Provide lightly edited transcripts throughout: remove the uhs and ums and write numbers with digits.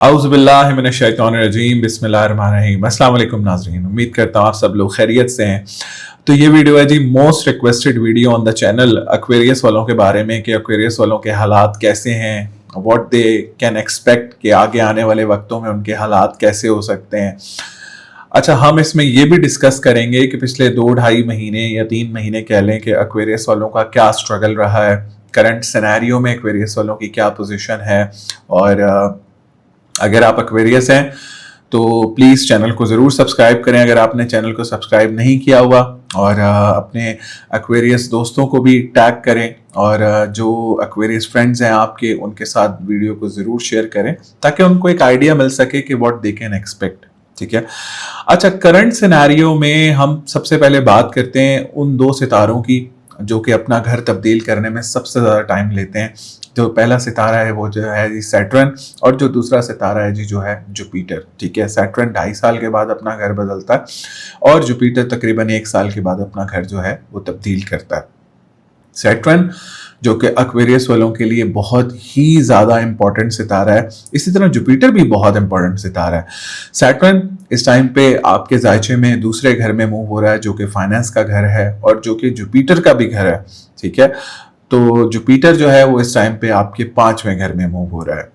औज़ुबिल्लाहिमिनश्शैतानिर्रजीम बिस्मिल्लाहिर्रहमानिर्रहीम। अस्सलाम वालेकुम नाज़रीन, उम्मीद करता हूँ आप सब लोग खैरियत से हैं। तो ये वीडियो है जी most requested video on the channel Aquarius वालों के बारे में कि एक्वेरियस वालों के हालात कैसे हैं, व्हाट दे कैन एक्सपेक्ट कि आगे आने वाले वक्तों में उनके हालात कैसे हो सकते हैं। अच्छा, हम इसमें ये भी डिस्कस करेंगे कि पिछले 2-2.5 महीने या 3 महीने कह लें कि एक्वेरियस वालों का क्या स्ट्रगल रहा है, करंट सिनेरियो में एक्वेरियस वालों की क्या पोजीशन है। और अगर आप एक्वेरियस हैं तो प्लीज़ चैनल को ज़रूर सब्सक्राइब करें अगर आपने चैनल को सब्सक्राइब नहीं किया हुआ, और अपने एक्वेरियस दोस्तों को भी टैग करें, और जो एक्वेरियस फ्रेंड्स हैं आपके उनके साथ वीडियो को ज़रूर शेयर करें ताकि उनको एक आइडिया मिल सके कि व्हाट दे कैन एक्सपेक्ट। ठीक है। अच्छा, करंट सिनेरियो में हम सबसे पहले बात करते हैं उन दो सितारों की जो कि अपना घर तब्दील करने में सबसे ज़्यादा टाइम लेते हैं। जो पहला सितारा है वो जो है जी सैटर्न, और जो दूसरा सितारा है जी जो है जुपिटर। ठीक है, सैटर्न 2.5 साल के बाद अपना घर बदलता है और जुपिटर तकरीबन 1 साल के बाद अपना घर जो है वो तब्दील करता है। सैटर्न जो कि एक्वेरियस वालों के लिए बहुत ही ज़्यादा इंपॉर्टेंट सितारा है, इसी तरह जुपिटर भी बहुत इंपॉर्टेंट सितारा है। सैटर्न इस टाइम पे आपके जायचे में दूसरे घर में मूव हो रहा है जो कि फाइनेंस का घर है और जो कि जुपिटर का भी घर है। ठीक है, तो जुपिटर जो है वो इस टाइम पे आपके 5वें घर में मूव हो रहा है,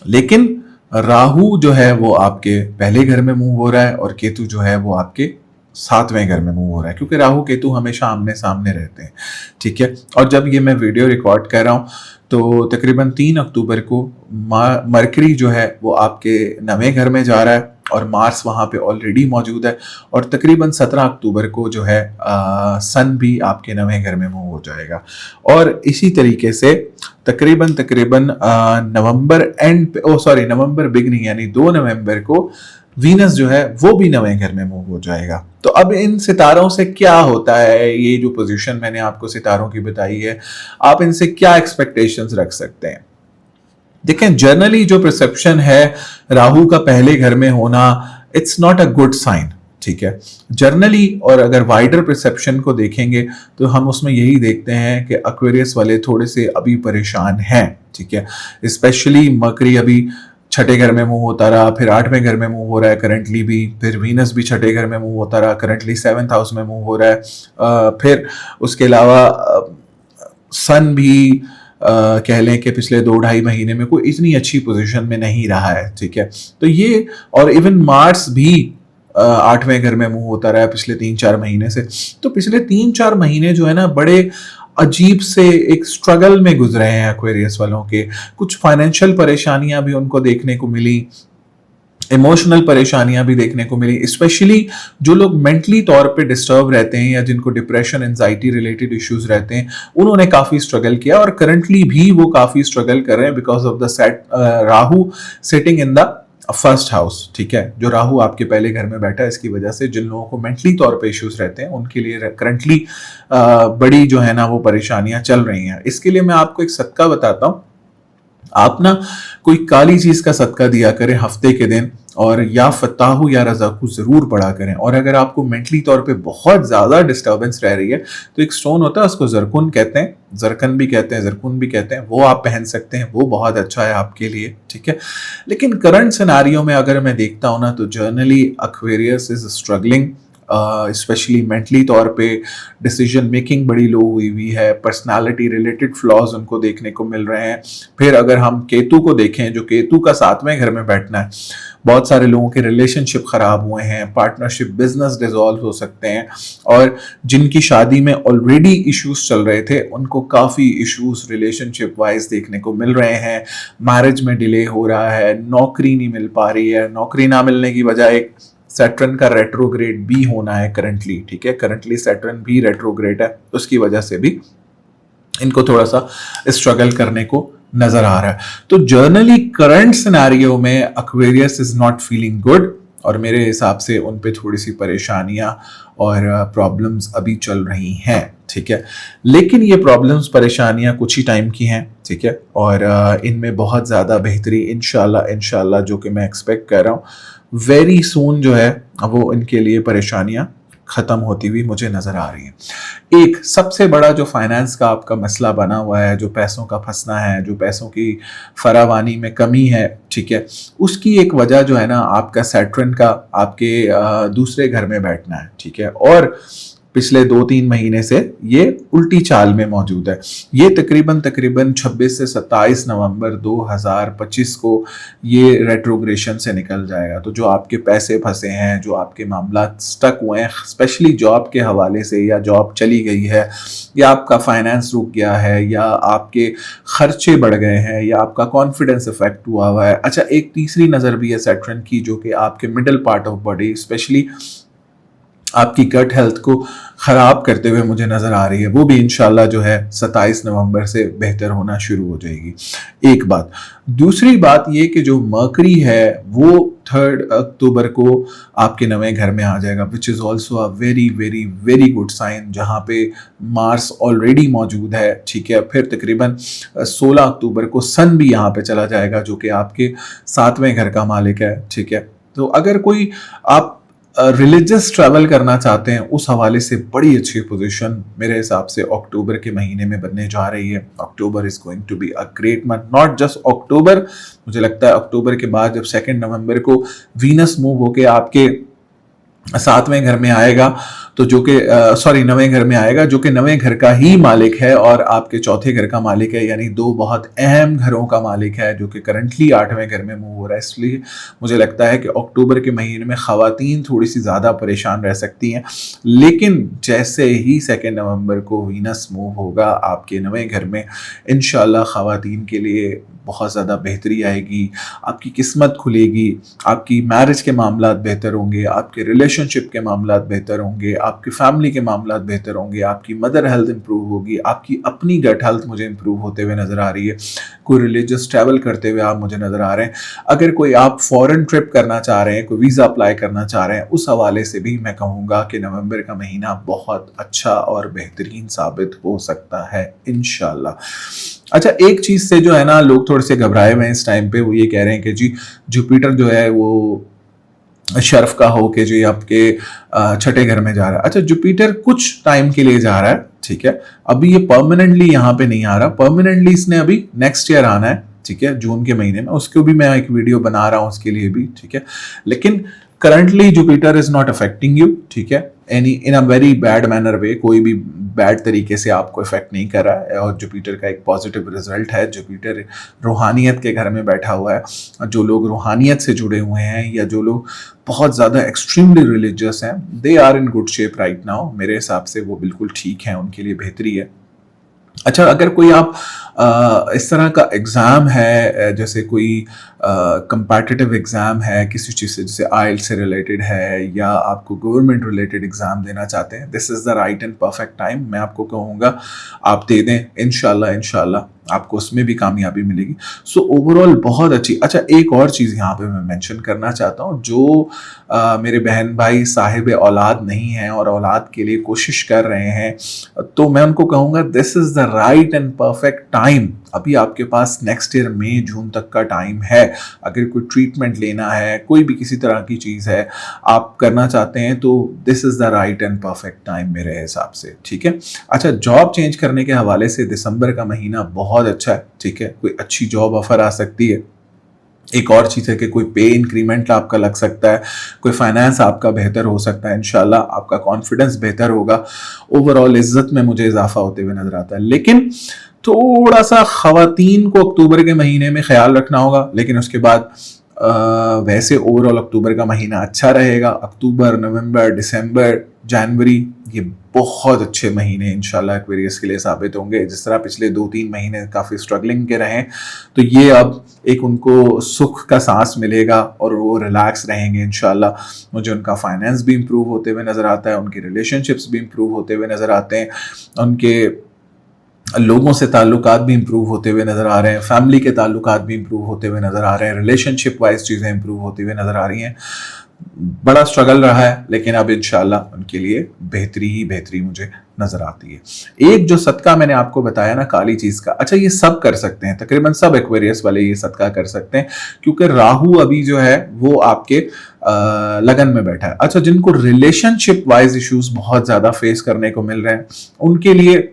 लेकिन राहु जो है वो आपके पहले घर में मूव हो रहा है और केतु जो है वो आपके 7वें घर में मूव हो रहा है, क्योंकि राहु केतु हमेशा आमने सामने रहते हैं। ठीक है, और जब ये मैं वीडियो रिकॉर्ड कर रहा हूँ तो तकरीबन 3 अक्टूबर को मरकरी जो है वो आपके 9वें घर में जा रहा है और मार्स वहाँ पे ऑलरेडी मौजूद है, और तकरीबन 17 अक्टूबर को जो है सन भी आपके 9वें घर में मूव हो जाएगा। और इसी तरीके से तकरीबन नवंबर बिगनिंग यानी 2 नवंबर को वीनस जो है वो भी 9वें घर में मूव हो जाएगा। तो अब इन सितारों से क्या होता है, ये जो पोजीशन मैंने आपको सितारों की बताई है, आप इनसे क्या एक्सपेक्टेशंस रख सकते हैं। देखें, जनरली जो परसेप्शन है राहु का पहले घर में होना, it's not a good sign. ठीक है, जर्नली, और अगर वाइडर परसेप्शन को देखेंगे तो हम उसमें यही देखते हैं कि एक्वेरियस वाले थोड़े से अभी परेशान हैं। ठीक है, स्पेशली मरकरी अभी 6ठे घर में मूव होता रहा, फिर 8वें घर में मूव हो रहा है करंटली भी, फिर वीनस भी 6ठे घर में मूव होता रहा, करंटली 7th हाउस में मूव हो रहा है। फिर उसके अलावा सन भी कह लें कि पिछले 2-2.5 महीने में कोई इतनी अच्छी पोजीशन में नहीं रहा है। ठीक है, तो ये, और इवन मार्स भी 8वें घर में मूव होता रहा है पिछले 3-4 महीने से। तो पिछले 3-4 महीने जो है ना बड़े अजीब से एक स्ट्रगल में गुजरे हैं एक्वेरियस वालों के। कुछ फाइनेंशियल परेशानियां भी उनको देखने को मिली, इमोशनल परेशानियां भी देखने को मिली, स्पेशली जो लोग मेंटली तौर पे डिस्टर्ब रहते हैं या जिनको डिप्रेशन एंजाइटी रिलेटेड इश्यूज रहते हैं, उन्होंने काफी स्ट्रगल किया और करंटली भी वो काफी स्ट्रगल कर रहे हैं because of the Rahu sitting in the first house. ठीक है, जो राहु आपके पहले घर में बैठा है, इसकी वजह से जिन लोगों को मेंटली तौर पे इश्यूज रहते हैं उनके लिए करंटली बड़ी जो है ना वो परेशानियां चल रही हैं। इसके लिए मैं आपको एक सदका बताता हूँ। आप ना कोई काली चीज का सदका दिया करें हफ्ते के दिन, और या फताहु या रज़ाकू जरूर पढ़ा करें। और अगर आपको मेंटली तौर पे बहुत ज्यादा डिस्टर्बेंस रह रही है तो एक स्टोन होता है, उसको जरकुन कहते हैं, जरकन भी कहते हैं, जरकुन भी कहते हैं, वो आप पहन सकते हैं, वो बहुत अच्छा है आपके लिए। ठीक है, लेकिन करंट सिनेरियो में अगर मैं देखता हूं ना तो generally Aquarius is struggling, specially mentally तौर पे डिसीजन मेकिंग बड़ी लो हुई है, पर्सनालिटी रिलेटेड फ्लॉज उनको देखने को मिल रहे हैं। फिर अगर हम केतु को देखें, जो केतु का 7वें घर में बैठना है, बहुत सारे लोगों के रिलेशनशिप खराब हुए हैं, पार्टनरशिप बिजनेस डिसॉल्व हो सकते हैं, और जिनकी शादी में ऑलरेडी इश्यूज चल रहे थे उनको काफ़ी इश्यूज रिलेशनशिप वाइज देखने को मिल रहे हैं। मैरिज में डिले हो रहा है, नौकरी नहीं मिल पा रही है, नौकरी ना मिलने की वजह एक सैटर्न का रेट्रोग्रेड भी होना है करंटली। ठीक है, करंटली सैटर्न भी रेट्रोग्रेड है, उसकी वजह से भी इनको थोड़ा सा स्ट्रगल करने को नजर आ रहा है। तो जर्नली करंट सिनेरियो में Aquarius is not feeling good, और मेरे हिसाब से उन पे थोड़ी सी परेशानियां और प्रॉब्लम्स अभी चल रही हैं। ठीक है, लेकिन ये प्रॉब्लम्स परेशानियां कुछ ही टाइम की हैं। ठीक है, और इनमें बहुत ज़्यादा बेहतरी इंशाल्लाह जो कि मैं एक्सपेक्ट कर रहा हूँ वेरी सून जो है वो इनके लिए परेशानियां ख़त्म होती हुई मुझे नज़र आ रही है। एक सबसे बड़ा जो फाइनेंस का आपका मसला बना हुआ है, जो पैसों का फंसना है, जो पैसों की फरावानी में कमी है, ठीक है, उसकी एक वजह जो है ना आपका सैटर्न का आपके दूसरे घर में बैठना है, ठीक है, और पिछले 2-3 महीने से ये उल्टी चाल में मौजूद है। ये तकरीबन तकरीबन 26 से 27 नवंबर 2025 को ये रेट्रोग्रेशन से निकल जाएगा। तो जो आपके पैसे फंसे हैं, जो आपके मामला स्टक हुए हैं, स्पेशली जॉब के हवाले से, या जॉब चली गई है, या आपका फाइनेंस रुक गया है, या आपके खर्चे बढ़ गए हैं, या आपका कॉन्फिडेंस इफेक्ट हुआ है। अच्छा, एक तीसरी नज़र भी है सैटर्न की, जो कि आपके middle part of body, specially आपकी गट हेल्थ को ख़राब करते हुए मुझे नज़र आ रही है। वो भी इंशाल्लाह जो है 27 नवंबर से बेहतर होना शुरू हो जाएगी। एक बात। दूसरी बात ये कि जो मर्करी है वो 3 अक्टूबर को आपके नवे घर में आ जाएगा, which is also a very very very good sign, जहाँ पे मार्स ऑलरेडी मौजूद है, ठीक है। फिर तकरीबन 16 अक्टूबर को सन भी यहाँ पे चला जाएगा, जो कि आपके 7वें घर का मालिक है, ठीक है। तो अगर कोई आप रिलीजियस ट्रैवल करना चाहते हैं, उस हवाले से बड़ी अच्छी पोजीशन मेरे हिसाब से अक्टूबर के महीने में बनने जा रही है। October is going to be a great month, not just October, मुझे लगता है अक्टूबर के बाद जब 2 नवंबर को वीनस मूव होके आपके 7वें घर में आएगा, तो जो कि नवें घर में आएगा, जो कि नवें घर का ही मालिक है और आपके चौथे घर का मालिक है, यानी 2 बहुत अहम घरों का मालिक है, जो कि करंटली 8वें घर में मूव हो रहा है। इसलिए मुझे लगता है कि अक्टूबर के महीने में ख़वातीन थोड़ी सी ज़्यादा परेशान रह सकती हैं, लेकिन जैसे ही 2 नवंबर को वीनस मूव होगा आपके नवें घर में, इंशाल्लाह ख़वातीन के लिए बहुत ज़्यादा बेहतरी आएगी, आपकी किस्मत खुलेगी, आपकी मैरिज के मामलात बेहतर होंगे, आपके रिलेशनशिप के मामलात बेहतर होंगे, आपकी फैमिली के मामलात बेहतर होंगे, आपकी मदर हेल्थ इंप्रूव होगी, आपकी अपनी गट हेल्थ मुझे इंप्रूव होते हुए नज़र आ रही है। कोई रिलीजियस ट्रैवल करते हुए आप मुझे नज़र आ रहे हैं। अगर कोई आप फॉरेन ट्रिप करना चाह रहे हैं, कोई वीज़ा अप्लाई करना चाह रहे हैं, उस हवाले से भी मैं कहूँगा कि नवंबर का महीना बहुत अच्छा और बेहतरीन साबित हो सकता है इंशाल्लाह। अच्छा, एक चीज़ से जो है ना लोग थोड़े से घबराए हुए हैं इस टाइम पे, वो ये कह रहे हैं कि जी जुपिटर जो है वो शर्फ का हो के जी आपके 6ठे घर में जा रहा है। अच्छा, जुपिटर कुछ टाइम के लिए जा रहा है, ठीक है, अभी ये परमानेंटली यहाँ पे नहीं आ रहा, परमानेंटली इसने अभी नेक्स्ट ईयर आना है, ठीक है, जून के महीने में। उसको भी मैं एक वीडियो बना रहा हूँ उसके लिए भी, ठीक है। लेकिन currently Jupiter is not affecting you, ठीक है, any in a very bad manner way, कोई भी बैड तरीके से आपको इफेक्ट नहीं कर रहा है, और जुपिटर का एक पॉजिटिव रिजल्ट है। जुपिटर रूहानियत के घर में बैठा हुआ है। जो लोग रूहानियत से जुड़े हुए हैं, या जो लोग बहुत ज़्यादा एक्सट्रीमली रिलीजियस हैं, they are in good shape right now. मेरे हिसाब से वो बिल्कुल ठीक है, उनके लिए बेहतरी है। अच्छा, अगर कोई आप इस तरह का एग्ज़ाम है, जैसे कोई कंपैटिटिव एग्ज़ाम है किसी चीज़ से, जैसे आइल्स से रिलेटेड है, या आपको गवर्नमेंट रिलेटेड एग्ज़ाम देना चाहते हैं, this is the right and perfect time. मैं आपको कहूँगा आप दे दें, इंशाल्लाह आपको उसमें भी कामयाबी मिलेगी। सो ओवरऑल बहुत अच्छी। अच्छा, एक और चीज़ यहाँ पे मैं मेंशन करना चाहता हूँ, जो मेरे बहन भाई साहिब औलाद नहीं हैं और औलाद के लिए कोशिश कर रहे हैं, तो मैं उनको कहूँगा this is the right and perfect time. अभी आपके पास नेक्स्ट ईयर मई जून तक का टाइम है। अगर कोई ट्रीटमेंट लेना है, कोई भी किसी तरह की चीज़ है आप करना चाहते हैं, तो this is the right and perfect time मेरे हिसाब से, ठीक है। अच्छा, जॉब चेंज करने के हवाले से दिसंबर का महीना बहुत अच्छा है, ठीक है, कोई अच्छी जॉब ऑफर आ सकती है। एक और चीज़ है कि कोई पे इंक्रीमेंट आपका लग सकता है, कोई फाइनेंस आपका बेहतर हो सकता है, इंशाल्लाह आपका कॉन्फिडेंस बेहतर होगा, ओवरऑल इज्जत में मुझे इजाफा होते हुए नजर आता है। लेकिन थोड़ा सा खवातीन को अक्टूबर के महीने में ख्याल रखना होगा, लेकिन उसके बाद वैसे ओवरऑल अक्टूबर का महीना अच्छा रहेगा। अक्टूबर, नवंबर, दिसंबर, जनवरी, ये बहुत अच्छे महीने इंशाल्लाह एक्वेरियस के लिए साबित होंगे। जिस तरह पिछले 2-3 महीने काफ़ी स्ट्रगलिंग के रहे, तो ये अब एक उनको सुख का सांस मिलेगा और वो रिलैक्स रहेंगे इंशाल्लाह। मुझे उनका फाइनेंस भी इम्प्रूव होते हुए नज़र आता है, उनके रिलेशनशिप्स भी इम्प्रूव होते हुए नज़र आते हैं, उनके लोगों से ताल्लुकात भी इम्प्रूव होते हुए नज़र आ रहे हैं, फैमिली के ताल्लुकात भी इम्प्रूव होते हुए नज़र आ रहे हैं, रिलेशनशिप वाइज चीज़ें इम्प्रूव होती हुए नज़र आ रही हैं। बड़ा स्ट्रगल रहा है, लेकिन अब इंशाल्लाह उनके लिए बेहतरी ही बेहतरी मुझे नजर आती है। एक जो सदका मैंने आपको बताया ना काली चीज का, अच्छा ये सब कर सकते हैं, तकरीबन सब एक्वेरियस वाले ये सदका कर सकते हैं, क्योंकि राहु अभी जो है वो आपके लगन में बैठा है। अच्छा, जिनको रिलेशनशिप वाइज इश्यूज बहुत ज्यादा फेस करने को मिल रहे हैं, उनके लिए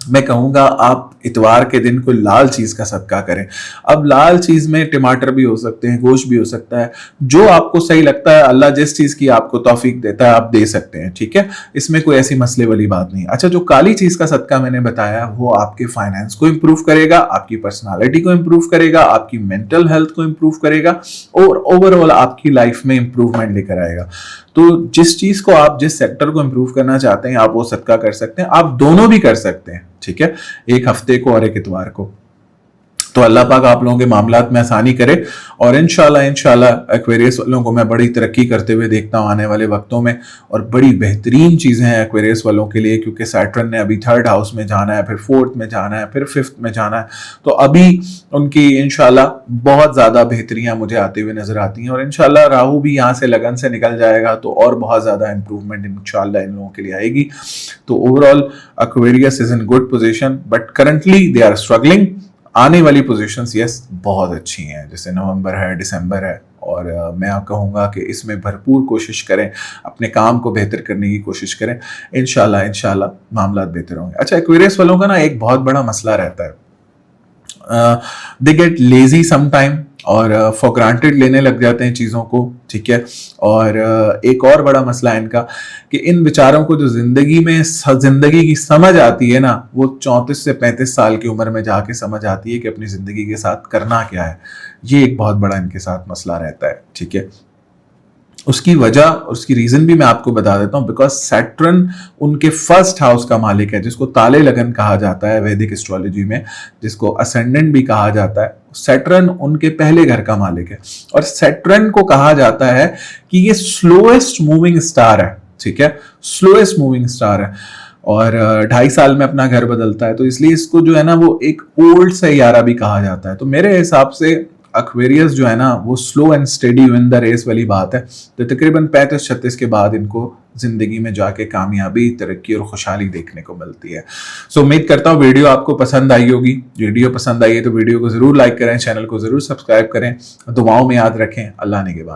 मैं कहूंगा आप इतवार के दिन कोई लाल चीज का सदका करें। अब लाल चीज में टमाटर भी हो सकते हैं, गोश्त भी हो सकता है, जो आपको सही लगता है, अल्लाह जिस चीज की आपको तौफीक देता है आप दे सकते हैं, ठीक है, इसमें कोई ऐसी मसले वाली बात नहीं। अच्छा, जो काली चीज का सदका मैंने बताया वो आपके फाइनेंस को इंप्रूव करेगा, आपकी पर्सनालिटी को इंप्रूव करेगा, आपकी मेंटल हेल्थ को इंप्रूव करेगा और ओवरऑल आपकी लाइफ में इंप्रूवमेंट लेकर आएगा। तो जिस चीज को आप, जिस सेक्टर को इंप्रूव करना चाहते हैं, आप वो सदका कर सकते हैं। आप दोनों भी कर सकते हैं, ठीक है, एक हफ्ते को और एक इतवार को। तो अल्लाह पाक आप लोगों के मामलात में आसानी करे और इंशाल्लाह एक्वेरियस वालों को मैं बड़ी तरक्की करते हुए देखता हूं आने वाले वक्तों में, और बड़ी बेहतरीन चीजें हैं एक्वेरियस वालों के लिए, क्योंकि सैटर्न ने अभी 3rd हाउस में जाना है, फिर 4th में जाना है, फिर 5th में जाना है। तो अभी उनकी इंशाल्लाह बहुत ज्यादा बेहतरियां मुझे आती हुई नजर आती हैं, और इंशाल्लाह राहु भी यहाँ से लगन से निकल जाएगा तो और बहुत ज्यादा इंप्रूवमेंट इंशाल्लाह इन लोगों के लिए आएगी। तो overall Aquarius is in good position, but currently they are struggling. आने वाली पोजीशंस यस बहुत अच्छी हैं, जैसे नवंबर है, दिसंबर है, और मैं आप कहूँगा कि इसमें भरपूर कोशिश करें, अपने काम को बेहतर करने की कोशिश करें। इंशाल्लाह मामला बेहतर होंगे। अच्छा, एक्वेरियस वालों का ना एक बहुत बड़ा मसला रहता है, दे गेट लेजी समटाइम और फॉर ग्रांटेड लेने लग जाते हैं चीज़ों को, ठीक है। और एक और बड़ा मसला है इनका कि इन बेचारों को जो जिंदगी की समझ आती है ना, वो 34 से 35 साल की उम्र में जाके समझ आती है कि अपनी जिंदगी के साथ करना क्या है। ये एक बहुत बड़ा इनके साथ मसला रहता है, ठीक है। उसकी वजह, उसकी रीजन भी मैं आपको बता देता हूं, बिकॉज सैटर्न उनके 1st हाउस का मालिक है, जिसको ताले लगन कहा जाता है वैदिक एस्ट्रोलॉजी में, जिसको असेंडेंट भी कहा जाता है। सैटर्न उनके पहले घर का मालिक है, और सैटर्न को कहा जाता है कि ये स्लोएस्ट मूविंग स्टार है, ठीक है, स्लोएस्ट मूविंग स्टार है, और 2.5 साल में अपना घर बदलता है। तो इसलिए इसको जो है ना वो एक ओल्ड सैयारा भी कहा जाता है। तो मेरे हिसाब से एक्वेरियस जो है ना वो slow and steady win the race वाली बात है। तो तकरीबन 35-36 के बाद इनको जिंदगी में जाके कामयाबी, तरक्की और खुशहाली देखने को मिलती है। सो उम्मीद करता हूँ वीडियो आपको पसंद आई होगी। वीडियो पसंद आई है तो वीडियो को जरूर लाइक करें, चैनल को जरूर सब्सक्राइब करें, दुआओं में याद रखें। अल्लाह ने के बाद।